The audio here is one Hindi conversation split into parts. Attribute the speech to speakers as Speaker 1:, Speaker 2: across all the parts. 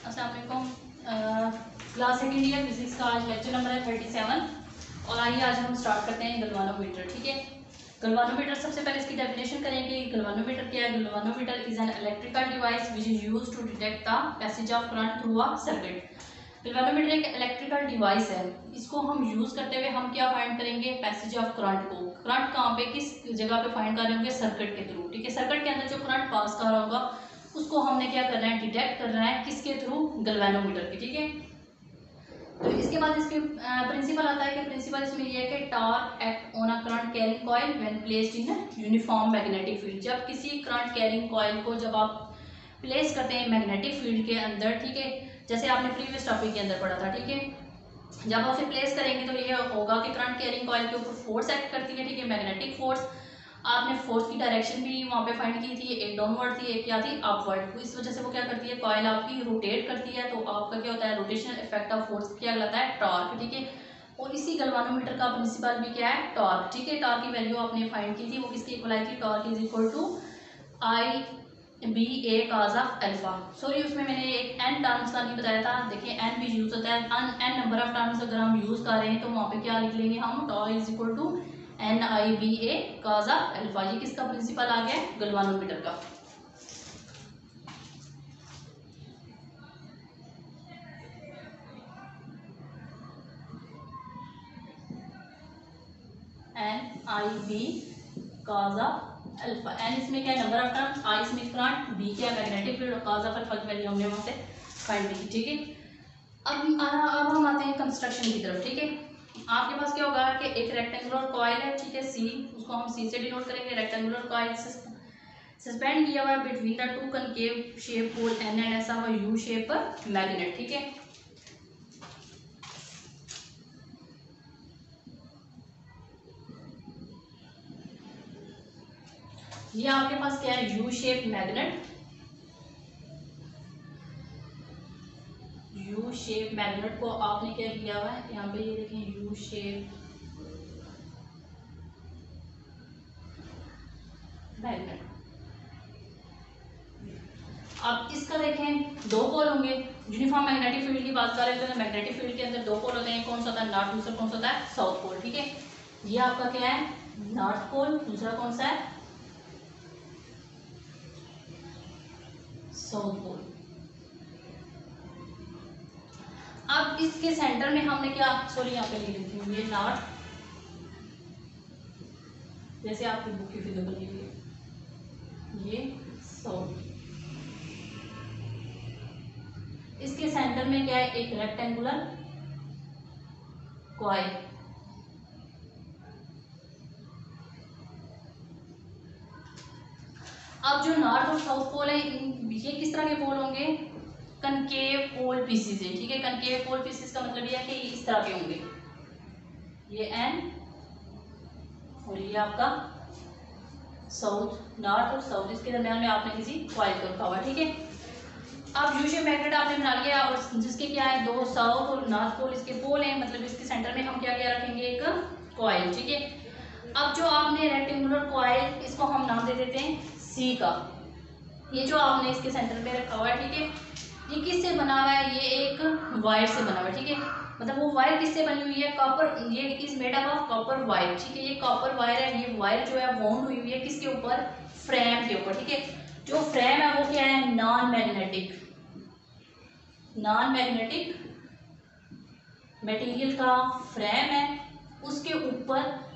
Speaker 1: अस्सलाम वालेकुम। क्लास सेकेंड ईयर फिजिक्स का आज लेक्चर नंबर है 37। और आइए आज हम स्टार्ट करते हैं गलवानोमीटर। ठीक है, गलवानोमीटर सबसे पहले इसकी डेफिनेशन करेंगे। गलवानोमीटर क्या है? Galvanometer is an electrical device which is used to detect the passage of current through a circuit. Galvanometer एक इलेक्ट्रिकल डिवाइस है। इसको हम यूज करते हुए हम क्या फाइंड करेंगे? पैसेज ऑफ करंट को। करंट कहाँ पे, किस जगह पे फाइंड कर रहे होंगे? सर्किट के थ्रू। ठीक है, सर्किट के अंदर जो करंट पास कर रहा होगा उसको हमने क्या करना है? डिटेक्ट करना है। किसके थ्रू? गलवानोमीटर के। ठीक है, तो इसके बाद इसके प्रिंसिपल आता है कि प्रिंसिपल इसमें ये है कि torque act on a current carrying coil when placed in uniform magnetic field. जब किसी करंट कैरिंग कॉइल को जब आप प्लेस करते हैं मैग्नेटिक फील्ड के अंदर, ठीक है, जैसे आपने प्रीवियस टॉपिक के अंदर पढ़ा था, ठीक है, जब आप उसे प्लेस करेंगे तो ये होगा कि करंट कैरिंग कॉइल के ऊपर फोर्स एक्ट करती है। ठीक है, मैग्नेटिक फोर्स। आपने फोर्स की डायरेक्शन भी वहाँ पे फाइंड की थी, एक डाउनवर्ड थी, एक क्या थी? अपवर्ड। तो इस वजह से वो क्या करती है? कॉइल आपकी रोटेट करती है, तो आपका क्या होता है? रोटेशनल इफेक्ट ऑफ फोर्स क्या कहलाता है? टॉर्क। ठीक है, और इसी गलवानोमीटर का प्रिंसिपल भी क्या है? टॉर्क। ठीक है, टॉर्क की वैल्यू आपने फाइंड की थी, वो किसकी इक्वल आई थी? Torque is equal to I B A cos of alpha. Sorry, उसमें मैंने एक एन टर्म्स का नहीं बताया था। देखिए, एन भी यूज होता है, एन नंबर ऑफ टर्म्स अगर हम यूज कर रहे हैं तो वहाँ पे क्या लिख लेंगे हम? Torque is equal to N I B A cos of alpha. ये किसका प्रिंसिपल आ गया? गलवानोमीटर का। N I B cos of alpha. N इसमें क्या है? नंबर ऑफ टर्म्स, आई इसमें करंट, बी क्या है? मैग्नेटिक फील्ड, और काज ऑफ अल्फा की वैल्यू हमने वहाँ से फाइंड की। ठीक है, अब हम आते हैं कंस्ट्रक्शन की तरफ। ठीक है, आपके पास क्या होगा कि एक रेक्टेंगुलर कॉइल है, ठीक है, सी, उसको हम सी से डिनोट करेंगे। रेक्टेंगुलर कॉइल सस्पेंड किया हुआ है between the two concave shape pole N and ऐसा हुआ यू शेप मैग्नेट। ठीक है, ये आपके पास क्या है? U shape magnet. U shape magnet को आपने क्या किया हुआ है? यहाँ पे ये देखें, यू शेप मैग्नेट। अब इसका देखें, दो पोल होंगे। यूनिफॉर्म मैग्नेटिक फील्ड की बात कर रहे हैं तो मैग्नेटिक फील्ड के अंदर दो पोल होते हैं। कौन सा होता है? नॉर्थ, दूसरा कौन सा होता है? South pole. ठीक है, ये आपका क्या है? नॉर्थ पोल, दूसरा कौन सा है? South pole. अब इसके सेंटर में हमने क्या, सॉरी यहाँ पे लिख देती हूँ, ये नॉर्थ, जैसे आपकी बुक की फिगर बनी हुई है, ये साउथ। इसके सेंटर में क्या है? एक रेक्टेंगुलर कॉइल। अब जो नॉर्थ और साउथ पोल है, ये किस तरह के पोल होंगे? कनकेव पोल पीसेस है। ठीक है, कनकेव पोल पीसेस का मतलब ये है कि इस तरह के होंगे, ये एन और ये आपका साउथ, नॉर्थ और साउथ, इसके दरमियान में आपने किसी कॉइल को रखा हुआ। ठीक है, अब यू शेप मैग्नेट आपने बना लिया और जिसके क्या है? दो साउथ और नॉर्थ पोल इसके पोल हैं, मतलब इसके सेंटर में हम क्या क्या रखेंगे? एक कॉइल। ठीक है, अब जो आपने रेक्टेंगुलर कॉइल, इसको हम नाम दे देते हैं सी का। ये जो आपने इसके सेंटर में रखा हुआ है, ठीक है, ये किससे बना हुआ है? ये एक वायर से बना हुआ है। ठीक है, मतलब वो वायर किससे बनी हुई है? कॉपर। ये is made up of copper wire. ठीक है, ये कॉपर वायर है। ये वायर जो है बाउंड हुई हुई है किसके ऊपर? फ्रेम के ऊपर। ठीक है, जो फ्रेम है वो क्या है? Non magnetic, non magnetic material का फ्रेम है। उसके ऊपर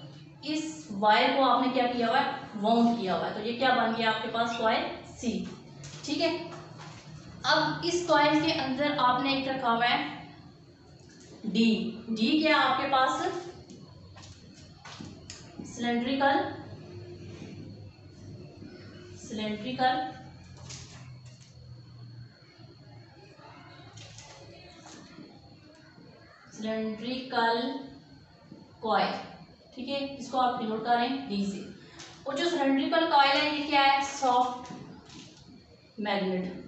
Speaker 1: इस वायर को आपने क्या किया हुआ है? वाउंड किया हुआ है। तो ये क्या बन गया आपके पास? Coil C. ठीक है, अब इस कॉइल के अंदर आपने एक रखा हुआ है डी। डी क्या है आपके पास? Cylindrical, cylindrical cylindrical coil. ठीक है, इसको आप डिनोट कर रहे हैं डी से। और जो सिलेंड्रिकल कॉइल है ये क्या है? Soft magnet,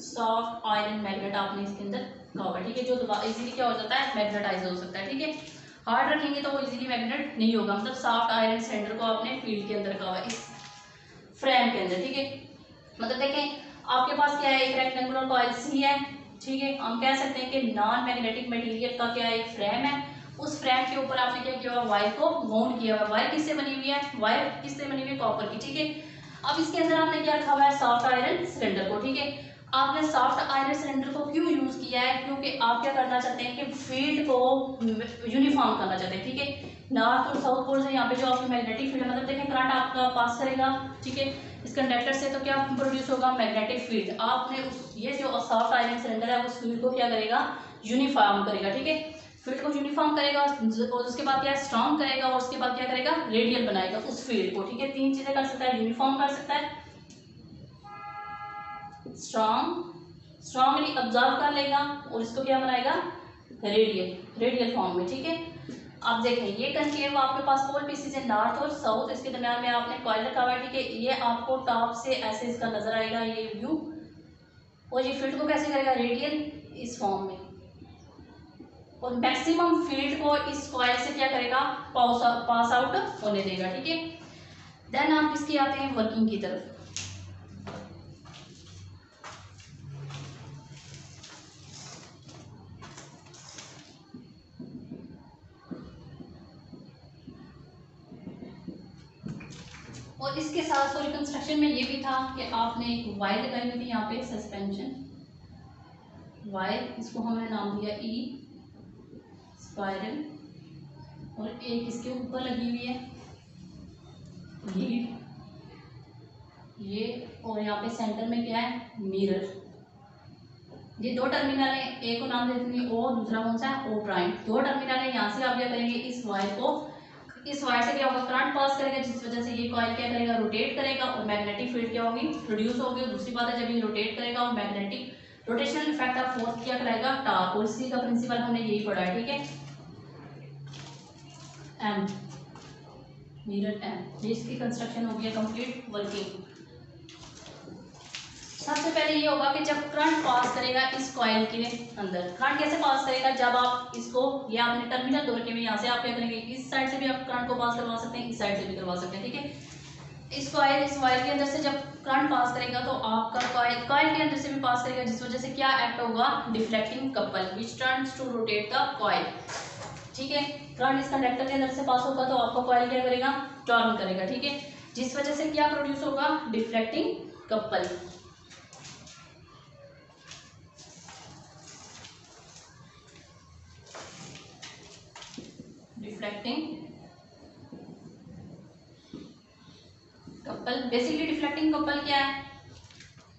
Speaker 1: soft iron magnet आपने इसके अंदर रखा हुआ है। ठीक है, जो इजीली क्या हो जाता है? मैग्नेटाइज हो सकता है। ठीक है, हार्ड रखेंगे तो वो इजीली मैग्नेट नहीं होगा, मतलब सॉफ्ट आयरन सिलेंडर को आपने फील्ड के अंदर रखा हुआ है, इस फ्रेम के अंदर। ठीक है, मतलब देखें आपके पास क्या है, एक रेक्टेंगुलर कॉइल सी है, ठीक है। हम कह सकते हैं कि नॉन मैग्नेटिक मटेरियल का क्या है, एक फ्रेम है। उस फ्रेम के ऊपर आपने क्या किया हुआ, वायर को माउंट किया हुआ। वायर किससे बनी हुई है, वायर किससे बनी हुई है, कॉपर की, ठीक है। अब इसके अंदर आपने क्या रखा हुआ है, सॉफ्ट आयरन सिलेंडर को, ठीक है। आपने सॉफ्ट आयरन सिलेंडर को क्यों यूज किया है, क्योंकि आप क्या करना चाहते हैं कि फील्ड को यूनिफॉर्म करना चाहते हैं, ठीक है। नॉर्थ और साउथ पोल से यहाँ पे जो आपकी मैग्नेटिक फील्ड, मतलब देखें करंट आपका पास करेगा, ठीक है, इस कंडक्टर से, तो क्या प्रोड्यूस होगा, मैग्नेटिक फील्ड। आपने उस ये जो सॉफ्ट आयरन सिलेंडर है उस फील्ड को क्या करेगा, यूनिफॉर्म करेगा, ठीक है। फील्ड को यूनिफॉर्म करेगा और उसके बाद क्या स्ट्रॉन्ग करेगा और उसके बाद क्या करेगा, रेडियल बनाएगा उस फील्ड को, ठीक है। तीन चीजें कर सकता है, यूनिफॉर्म कर सकता है, स्ट्रॉन्गली ऑब्जर्व कर लेगा और इसको क्या बनाएगा, रेडियल फॉर्म में, ठीक है। आप देखें ये कंकेव आपके पास पोल पीसीज है नॉर्थ और साउथ, इसके दरमियान में आपने कॉइल रखा हुआ है, ठीक है। ये आपको टॉप से ऐसे इसका नजर आएगा ये व्यू, और ये फील्ड को कैसे करेगा, रेडियल इस फॉर्म में, और मैक्सिमम फील्ड को इस कॉइल से क्या करेगा, पास आउट होने देगा, ठीक है। देन आप इसकी आते हैं वर्किंग की तरफ। और इसके साथ सॉरी कंस्ट्रक्शन में ये भी था कि आपने एक वायर लगाई हुई थी यहाँ पे, सस्पेंशन वायर, इसको हमने नाम दिया ई स्पाइरल, और एक इसके ऊपर लगी हुई है लीड, ये, और यहाँ पे सेंटर में क्या है, मिरर। ये दो टर्मिनल है, एक को नाम दे देंगे ओ, दूसरा कौन सा है, ओ प्राइम। दो टर्मिनल है, यहाँ से आप क्या करेंगे, इस वायर को, इस वायर से क्या होगा, करंट पास करेगा, जिस वजह से ये कॉइल क्या करेगा, रोटेट करेगा और मैग्नेटिक फील्ड क्या होगी, प्रोड्यूस होगी। दूसरी बात है जब ये रोटेट करेगा और magnetic rotational effect of force क्या कराएगा, टॉर्क, और इसी का प्रिंसिपल हमने यही पढ़ा है, ठीक है। एम मिरर एम, ये इसकी कंस्ट्रक्शन हो गया कंप्लीट, वर्किंग। सबसे पहले ये होगा कि जब करंट पास करेगा इस कॉइल के अंदर, करंट कैसे पास करेगा, जब आप इसको, ये आपने टर्मिनल दो रखे हुए, यहाँ से आप क्या करेंगे, इस साइड से भी आप करंट को पास करवा सकते हैं, इस साइड से भी करवा सकते हैं, ठीक है। इस वायर के अंदर से जब करंट पास करेगा तो आपका कॉइल के अंदर से भी पास करेगा, जिस वजह से क्या एक्ट होगा, deflecting couple which turns to rotate the coil, ठीक है। करंट इस कंडक्टर के अंदर से पास होगा तो आपका कॉइल क्या करेगा, टर्न करेगा, ठीक है, जिस वजह से क्या प्रोड्यूस होगा, deflecting couple. Deflecting couple, basically deflecting couple क्या है,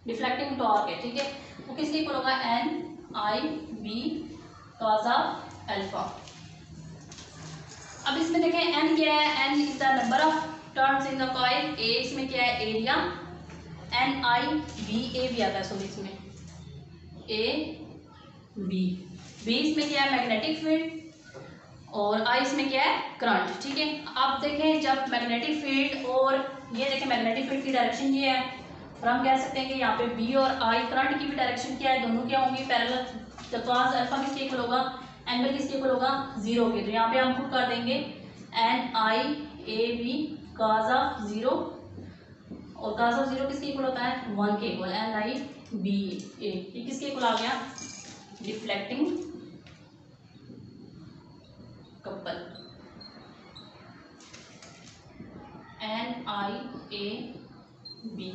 Speaker 1: डिफ्लेक्टिंग टॉर्क है, ठीक है। वो किसके इक्वल होगा, N I B cos of alpha. अब इसमें देखें एन क्या है, N is the number of turns in the coil, A इसमें क्या है, area, N I B, A भी आता है सॉरी इसमें, ए बी इसमें क्या है, मैग्नेटिक फील्ड, और आई इसमें क्या है, करंट, ठीक है। आप देखें जब मैग्नेटिक फील्ड, और ये देखें मैग्नेटिक फील्ड की डायरेक्शन ये है, और हम कह सकते हैं कि यहाँ पे बी और आई करंट की भी डायरेक्शन क्या है, दोनों क्या होंगी, पैरेलल। तो कॉस अल्फा किसके इक्वल होगा, एंगल किसके इक्वल होगा, 0 के। तो यहाँ पे हम पुट कर देंगे N I A B cos of 0, और कॉस ऑफ 0 किसके इक्वल होता है, 1 के equal, N I B A, ये किसके इक्वल आ गया, deflecting couple, N I A B.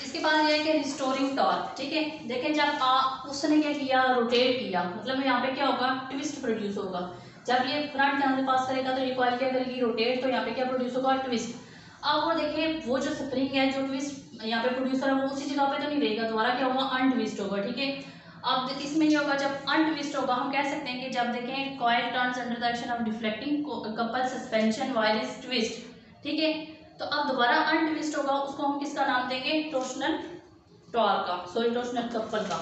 Speaker 1: इसके बाद ये है कि रिस्टोरिंग टॉर्क, ठीक है। देखें जब उसने क्या किया, रोटेट किया, मतलब यहाँ पे क्या होगा, ट्विस्ट प्रोड्यूस होगा। जब ये करंट यहाँ से पास करेगा तो ये कॉइल क्या करेगी, रोटेट, तो यहाँ पे क्या प्रोड्यूस होगा, ट्विस्ट। अब वो देखें वो जो स्प्रिंग है, जो ट्विस्ट यहाँ पे प्रोड्यूस करा, वो उसी जगह पे तो नहीं रहेगा, दोबारा क्या होगा, अनट्विस्ट होगा, ठीक है। अब इसमें ये होगा जब अनट्विस्ट होगा, हम कह सकते हैं कि जब देखें coil turns under the action of deflecting couple suspension wire is twist, ठीक है। तो अब दोबारा अनट्विस्ट होगा, उसको हम किसका नाम देंगे, टोर्शनल टॉर्क का, सॉरी टोर्शनल कपल का।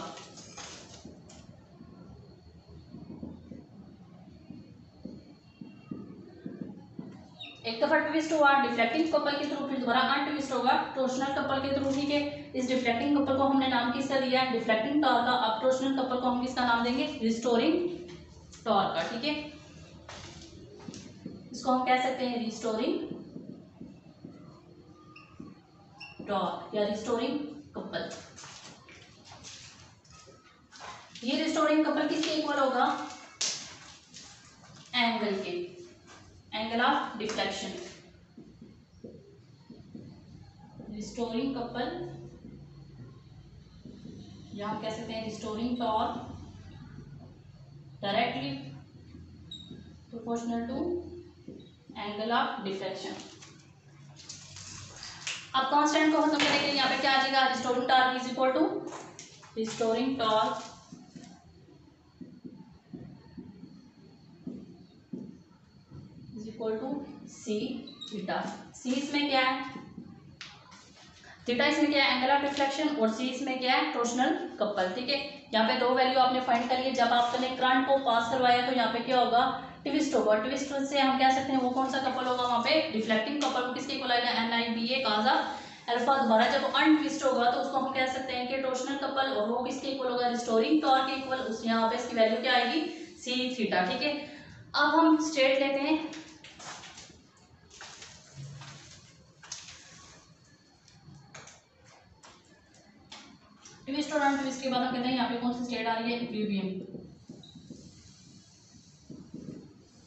Speaker 1: एक दफा ट्विस्ट हुआ डिफ्लेक्टिंग कपल के थ्रू, फिर दोबारा अनट्विस्ट होगा टोर्शनल कपल के थ्रू, ठीक है। इस डिफ्लेक्टिंग कपल को हमने नाम किसका दिया है, डिफ्लेक्टिंग टॉर्क का। अब टोर्शनल कपल को हम किसका नाम देंगे, रिस्टोरिंग टॉर्क का, ठीक है। इसको हम कह सकते हैं रिस्टोरिंग टॉर्क या रिस्टोरिंग कपल। ये रिस्टोरिंग कपल किसके इक्वल होगा? एंगल के, angle of deflection. Restoring couple या हम कह सकते हैं restoring torque directly proportional to angle of deflection. अब कांस्टेंट को खत्म करने के लिए यहाँ पे क्या आ जाएगा? Restoring torque is equal to restoring torque is equal to C theta. C इसमें क्या है? थीटा इसमें क्या है? एंगल ऑफ डिफ्लेक्शन, और सी इसमें क्या है? Torsional couple. ठीक है, यहाँ पे दो वैल्यू आपने फाइंड कर लिए। जब आपने करंट को पास करवाया तो यहाँ पे क्या होगा? ट्विस्ट होगा। ट्विस्ट से हम कह सकते हैं वो कौन सा कपल होगा? वहाँ पे डिफ्लेक्टिंग कपल। वो किसके इक्वल आएगा? NIBA Kaza alpha. दोबारा जब अनट्विस्ट होगा तो उसको हम कह सकते हैं कि टॉर्शनल कपल, और वो किसके इक्वल होगा? रिस्टोरिंग टॉर्क के इक्वल। उस यहाँ पे इसकी वैल्यू क्या आएगी? सी थीटा। ठीक है, अब हम स्ट्रेट लेते हैं। ट्विस्ट और अनट्विस्ट के बाद हम कहते हैं यहाँ पे कौन सी स्टेट आ रही है? Equilibrium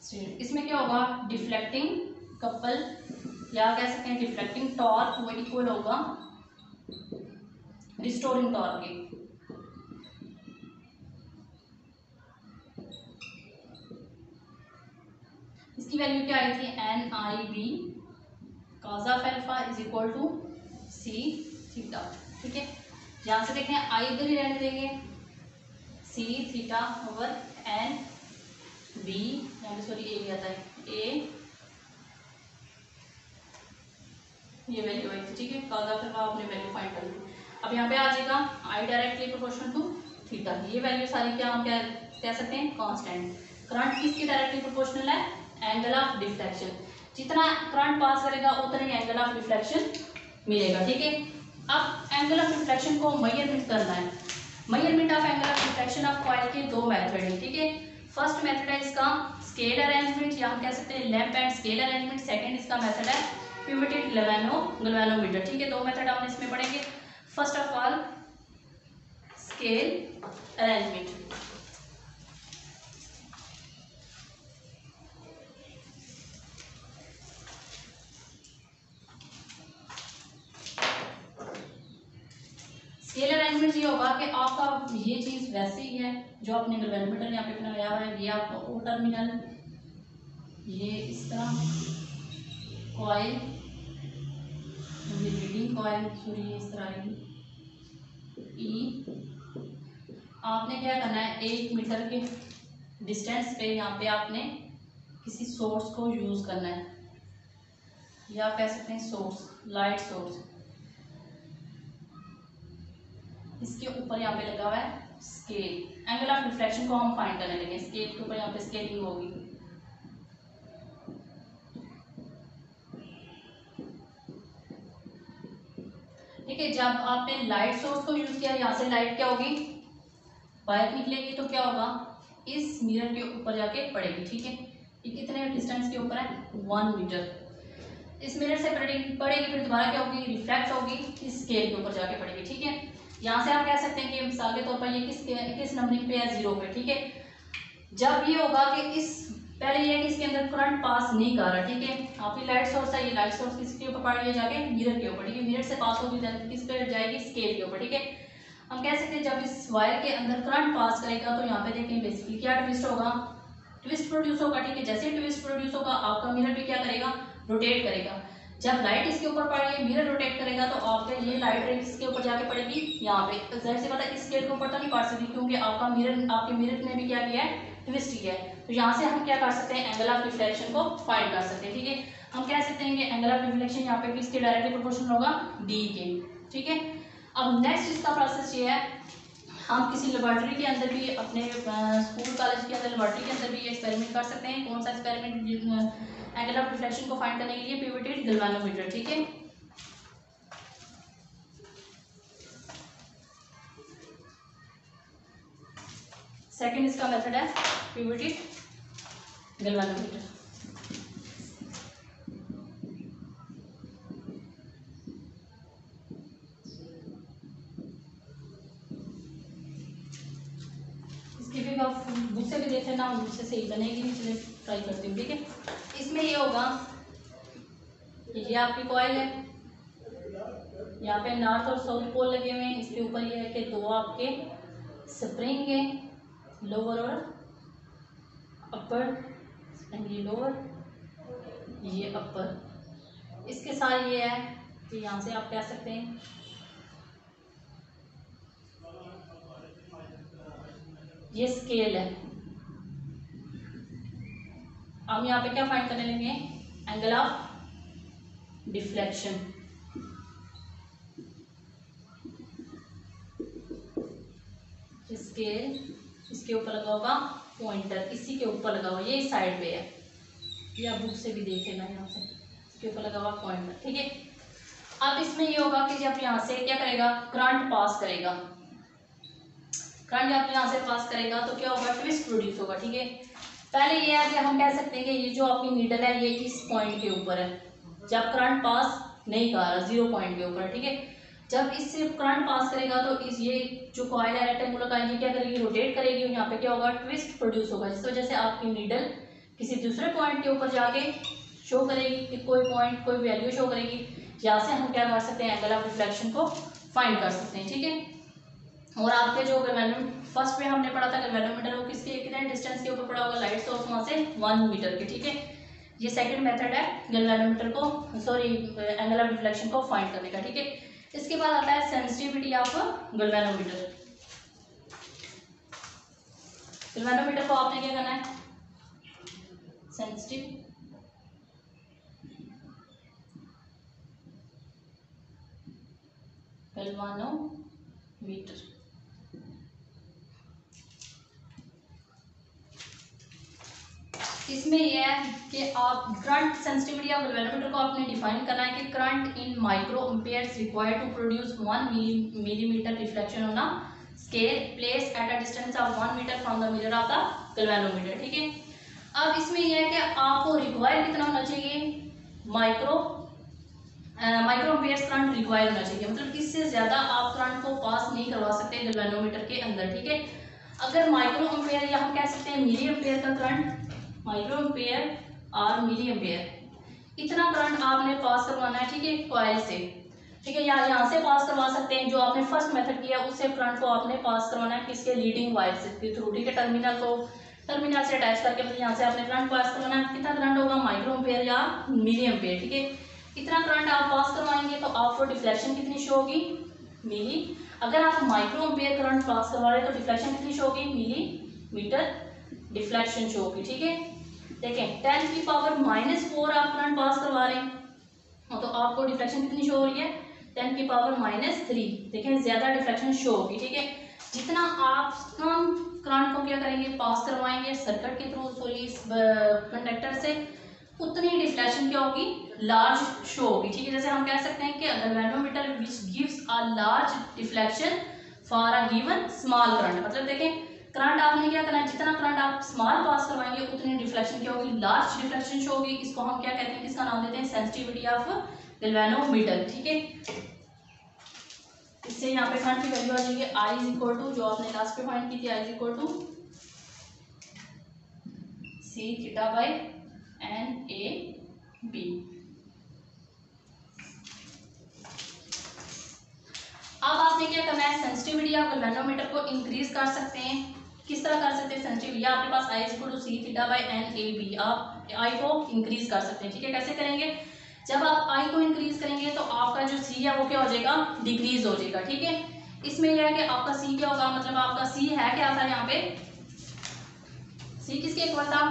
Speaker 1: state. इसमें क्या होगा? डिफ्लेक्टिंग कपल या कह सकते हैं डिफ्लेक्टिंग टॉर्क वो इक्वल होगा रिस्टोरिंग टॉर्क के। इसकी वैल्यू क्या आई थी? NIB cos of alpha is equal to C theta. ठीक है, यहाँ से देखें आई इधर ही रहने देंगे, C theta over N B, यहाँ पे सॉरी ए भी आता है, ए ये वैल्यू आई थी। ठीक है, cos ऑफ अल्फा आपने वैल्यू फाइंड कर ली। अब यहाँ पे आ जाएगा I directly proportional to theta. ये वैल्यू सारी क्या हम क्या कह सकते हैं? कांस्टेंट। करंट किसकी डायरेक्टली प्रोपोर्शनल है? Angle of deflection. जितना करंट पास करेगा उतना ही एंगल ऑफ डिफ्लेक्शन मिलेगा। ठीक है, अब एंगल ऑफ डिफ्लेक्शन को मेजरमेंट करना है। Measurement of angle of deflection of coil के दो मेथड हैं। ठीक है, फर्स्ट मेथड है इसका स्केल अरेंजमेंट या हम कह सकते हैं lamp and scale arrangement. Second इसका मेथड है पिवटेड गैल्वेनोमीटर। ठीक है, दो मेथड हमने इसमें पढ़ेंगे। First of all scale arrangement. Scale arrangement ये होगा कि आपका ये चीज़ वैसे ही है जो आपने गैल्वेनोमीटर यहाँ पे बनाया हुआ है। ये आपका ओ टर्मिनल, ये इस तरह कॉइल, ये रीडिंग कॉइल, सॉरी इस तरह आएगी ई। आपने क्या करना है? 1 मीटर के डिस्टेंस पे यहाँ पे आपने किसी सोर्स को यूज़ करना है, या आप कह सकते हैं सोर्स, लाइट सोर्स। इसके ऊपर यहाँ पे लगा हुआ है स्केल। एंगल ऑफ डिफ्लेक्शन को हम फाइंड करने लगे। स्केल के ऊपर यहाँ पे स्केलिंग होगी। ठीक है, जब आपने लाइट सोर्स को यूज किया, यहाँ से लाइट क्या होगी? बाहर निकलेगी, तो क्या होगा? इस मिरर के ऊपर जाके पड़ेगी। ठीक है, ये कितने डिस्टेंस के ऊपर है? 1 मीटर। इस मिरर से पड़ेगी, फिर दोबारा क्या होगी? रिफ्लेक्ट होगी, इस स्केल के ऊपर जाके पड़ेगी। ठीक है, यहाँ से आप कह सकते हैं कि मिसाल के तौर पर ये किस नंबरिंग पे है? 0 पे। ठीक है, जब ये होगा कि इस पहले ये कि इसके अंदर करंट पास नहीं कर रहा। ठीक है, आपकी लाइट सोर्स है, ये लाइट सोर्स किसके ऊपर पड़ रही है? जाके मिरर के ऊपर। ठीक है, मिरर से पास होगी किस पे जाएगी? स्केल के ऊपर। ठीक है, हम कह सकते हैं जब इस वायर के अंदर करंट पास करेगा तो यहाँ पे देखें बेसिकली क्या ट्विस्ट होगा? ट्विस्ट प्रोड्यूस होगा। ठीक है, जैसे ट्विस्ट प्रोड्यूस होगा आपका मिरर भी क्या करेगा? रोटेट करेगा। जब लाइट इसके ऊपर पड़ रही है, मिरर रोटेट करेगा तो आपके ये लाइट रे इसके ऊपर जाके पड़ेगी यहाँ पे। जाहिर सी बात है इस स्केल के ऊपर तो नहीं पड़ सकती क्योंकि आपका मिरर, आपके मिरर ने भी क्या किया है? ट्विस्ट किया है। तो यहाँ से हम क्या कर सकते हैं? एंगल ऑफ डिफ्लेक्शन को फाइंड कर सकते हैं। ठीक है, हम कह सकते हैं कि एंगल ऑफ डिफ्लेक्शन यहाँ पे किसके डायरेक्टली प्रोपोर्शनल होगा? डी के। ठीक है, अब नेक्स्ट इसका प्रोसेस ये है, हम किसी लेबोरेटरी के अंदर भी, अपने स्कूल कॉलेज के अंदर लेबोरेटरी के अंदर भी एक्सपेरिमेंट कर सकते हैं। कौन सा एक्सपेरिमेंट? एंगल ऑफ डिफ्लेक्शन को फाइंड करने के लिए पिवटेड गैल्वेनोमीटर। ठीक है, सेकंड इसका मेथड है पिवटेड गैल्वेनोमीटर। फिर ना मुझसे सही बनेगी नहीं, चलिए ट्राई करती हूँ, ठीक है। इसमें ये होगा, ये आपकी कॉइल है, यहाँ पे नॉर्थ और साउथ पोल लगे हुए हैं, इसके ऊपर ये है कि 2 आपके स्प्रिंग है, लोअर और अपर, ये लोअर ये अपर। इसके साथ ये है कि यहाँ से आप कह सकते हैं ये स्केल है। हम यहाँ पे क्या फाइंड करने लगे, एंगल ऑफ डिफ्लेक्शन। स्केल इसके ऊपर लगा होगा पॉइंटर, इसी के ऊपर लगा हुआ, ये इस साइड पे है, या बुक से भी देख लेना, यहाँ से इसके ऊपर लगा हुआ पॉइंटर, ठीक है। अब इसमें ये होगा कि जब यहाँ से क्या करेगा, करंट पास करेगा, करंट जब यहाँ से पास करेगा तो क्या होगा, ट्विस्ट प्रोड्यूस होगा, ठीक है। पहले ये है कि हम कह सकते हैं कि ये जो आपकी नीडल है ये इस पॉइंट के ऊपर है, जब करंट पास नहीं कर रहा, 0 पॉइंट के ऊपर, ठीक है। जब इससे करंट पास करेगा तो इस ये जो कॉइल है रेक्टेंगुलर कॉइल, ये क्या करेगी, रोटेट करेगी, और यहाँ पे क्या होगा, ट्विस्ट प्रोड्यूस होगा, जिस वजह से आपकी नीडल किसी दूसरे पॉइंट के ऊपर जाके शो करेगी कि कोई पॉइंट, कोई वैल्यू शो करेगी। यहाँ से हम क्या कर सकते हैं, एंगल ऑफ रिफ्लेक्शन को फाइंड कर सकते हैं, ठीक है। और आपके जो फर्स्ट में हमने पढ़ा था गैल्वेनोमीटर, वो किसके कितने डिस्टेंस के ऊपर पड़ा होगा, लाइट सोर्स वहाँ से 1 मीटर के, ठीक है। ये सेकंड मेथड है गैल्वेनोमीटर को, सॉरी एंगल ऑफ रिफ्लेक्शन को फाइंड करने का, ठीक है। इसके बाद आता है सेंसिटिविटी ऑफ गैल्वेनोमीटर। गैल्वेनोमीटर को आपने क्या करना है, सेंसिटिव गैल्वेनोमीटर। इसमें यह है कि आप करंट सेंसिटिविटी ऑफ गैल्वेनोमीटर को आपने डिफाइन करना है कि current in micro amperes required to produce 1 millimetre reflection on a scale place at a distance of 1 metre from the mirror of the galvanometer, ठीक है। अब इसमें यह है कि आपको रिक्वायर कितना होना चाहिए, माइक्रो एम्पियर्स करंट रिक्वायर होना चाहिए, मतलब इससे ज्यादा आप करंट को पास नहीं करवा सकते गैल्वेनोमीटर के अंदर, ठीक है। अगर माइक्रो एम्पियर या हम कह सकते हैं मिली एम्पियर का करंट, माइक्रो एम्पियर और मिली एम्पियर, इतना करंट आपने पास करवाना है, ठीक है, कॉइल से, ठीक है। या यहाँ से पास करवा सकते हैं, जो आपने फर्स्ट मेथड किया उससे करंट को आपने पास करवाना है किसके, लीडिंग वायर से थ्रू, ठीक है। टर्मिनल से अटैच करके मतलब यहाँ से आपने करंट पास करवाना है, कितना करंट होगा, माइक्रो एम्पियर या मिली एम्पियर, ठीक है। इतना करंट आप पास करवाएंगे तो आपको डिफ्लेक्शन कितनी शो होगी, मिली। अगर आप माइक्रो एम्पियर करंट पास करवा रहे हैं तो डिफ्लेक्शन कितनी शो होगी, मिलीमीटर डिफ्लेक्शन शो होगी, ठीक है। देखें 10 की पावर -4 आप करंट पास करवा रहे हैं तो आपको डिफ्लेक्शन कितनी शो हो रही है, 10 की पावर -3। देखें ज्यादा डिफ्लेक्शन शो होगी, ठीक है। जितना आप कम करंट को क्या करेंगे, पास करवाएंगे सर्किट के थ्रू, सॉरी कंडक्टर से, उतनी डिफ्लेक्शन क्या होगी, लार्ज शो होगी, ठीक है। जैसे हम कह सकते हैं कि galvanometer which gives a large deflection for a given small current, मतलब देखें करंट आपने क्या करना है, जितना करंट आप स्मॉल पास करवाएंगे उतनी डिफ्लेक्शन क्या होगी, लार्ज डिफ्लेक्शन शो होगी। इसको हम क्या कहते हैं, किसका नाम देते हैं, सेंसिटिविटी ऑफ गैल्वेनोमीटर, ठीक है। इससे यहाँ पे करंट की वैल्यू आ जाएगी I इज इक्वल टू, जो आपने लास्ट पे फाइंड की थी, I is equal to C theta by NAB। अब आपने क्या करना है, सेंसिटिविटी ऑफ गैल्वेनोमीटर को इंक्रीज कर सकते हैं, किस तरह कर सकते हैं सेंसिटिविटी, या आपके पास I is equal to C theta by NAB, आप I को इंक्रीज कर सकते हैं, ठीक है। कैसे करेंगे, जब आप I को इंक्रीज करेंगे तो आपका जो C है वो क्या हो जाएगा, डिक्रीज हो जाएगा, ठीक है। इसमें यह है कि आपका C क्या होगा, मतलब आपका C है क्या था, यहाँ पे C किसके इक्वल था,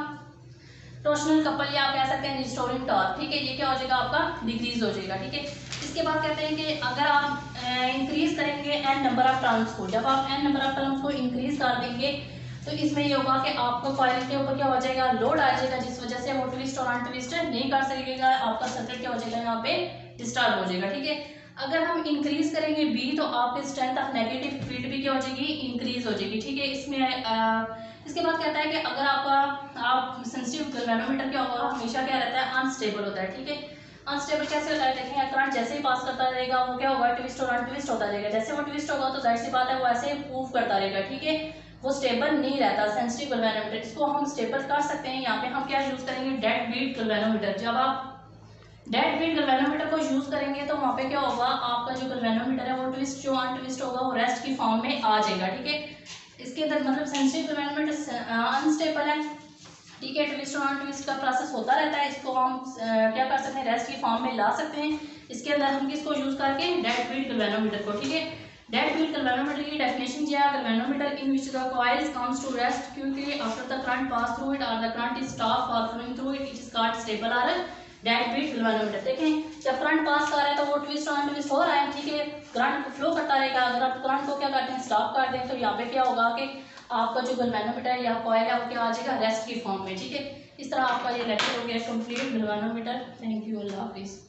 Speaker 1: टॉर्शनल कपल, या आप कह सकते हैं रिस्टोरिंग टॉर्क, ठीक है। ये क्या हो जाएगा, आपका डिक्रीज हो जाएगा, ठीक है। इसके बाद कहते हैं कि अगर आप इंक्रीज करेंगे n नंबर ऑफ टर्म्स को, जब आप n नंबर ऑफ टर्म्स को इंक्रीज कर देंगे तो इसमें ये होगा कि आपको कॉइल के ऊपर क्या हो जाएगा, लोड आ जाएगा, जिस वजह से वो ट्विस्ट और अनट्विस्ट नहीं कर सकेगा, आपका सर्किट क्या हो जाएगा, यहाँ पे डिस्टर्ब हो जाएगा, ठीक है। अगर हम इंक्रीज करेंगे B तो आपकी स्ट्रेंथ ऑफ नेगेटिव फील्ड भी क्या हो जाएगी, इंक्रीज हो जाएगी, ठीक है। इसमें इसके बाद कहता है कि अगर आप सेंसिटिव गैल्वेनोमीटर क्या होगा, हमेशा क्या रहता है, अनस्टेबल होता है, ठीक है। अनस्टेबल कैसे होता है, देखें करंट जैसे ही पास करता रहेगा वो क्या होगा, ट्विस्ट और अनट्विस्ट होता रहेगा, जैसे वो ट्विस्ट होगा तो जाहिर सी बात है वो ऐसे मूव करता रहेगा, ठीक है। वो स्टेबल नहीं रहता सेंसिटिव गैल्वेनोमीटर। इसको हम स्टेबल कर सकते हैं। यहाँ पे हम क्या यूज़ करेंगे, डेड बीट गैल्वेनोमीटर। जब आप डेड बीट गैल्वेनोमीटर को यूज़ करेंगे तो वहाँ पे क्या होगा, आपका जो गैल्वेनोमीटर है वो ट्विस्ट जो अनट्विस्ट होगा वो रेस्ट की फॉर्म में आ जाएगा, ठीक है। इसके अंदर मतलब सेंसिटिव गैल्वेनोमीटर अनस्टेबल है, ठीक है, ट्विस्ट और अनट्विस्ट का प्रोसेस होता रहता है। इसको हम क्या कर सकते हैं, रेस्ट की फॉर्म में ला सकते हैं। इसके अंदर हम किसको यूज़ करके, डेड बीट गैल्वेनोमीटर को, ठीक है। डेड बीट गैल्वेनोमीटर की डेफिनेशन क्या है, galvanometer in which the coils comes to rest quickly after the current pass through it और द करंट इज स्टॉप और flowing through it, it is called stable और डेड बीट गैल्वेनोमीटर। देखें जब करंट पास कर रहा है तो वो ट्विस्ट और अनट्विस्ट हो रहा है, ठीक है, करंट फ्लो करता रहेगा। अगर आप करंट को क्या करते हैं, स्टॉप कर दें, तो यहाँ पे क्या होगा कि आपका जो गैल्वेनोमीटर या कॉइल है वो क्या आ जाएगा, रेस्ट की फॉर्म में, ठीक है। इस तरह आपका ये लेक्चर हो गया कंप्लीट गैल्वेनोमीटर। थैंक यू, अल्लाह हाफिज़।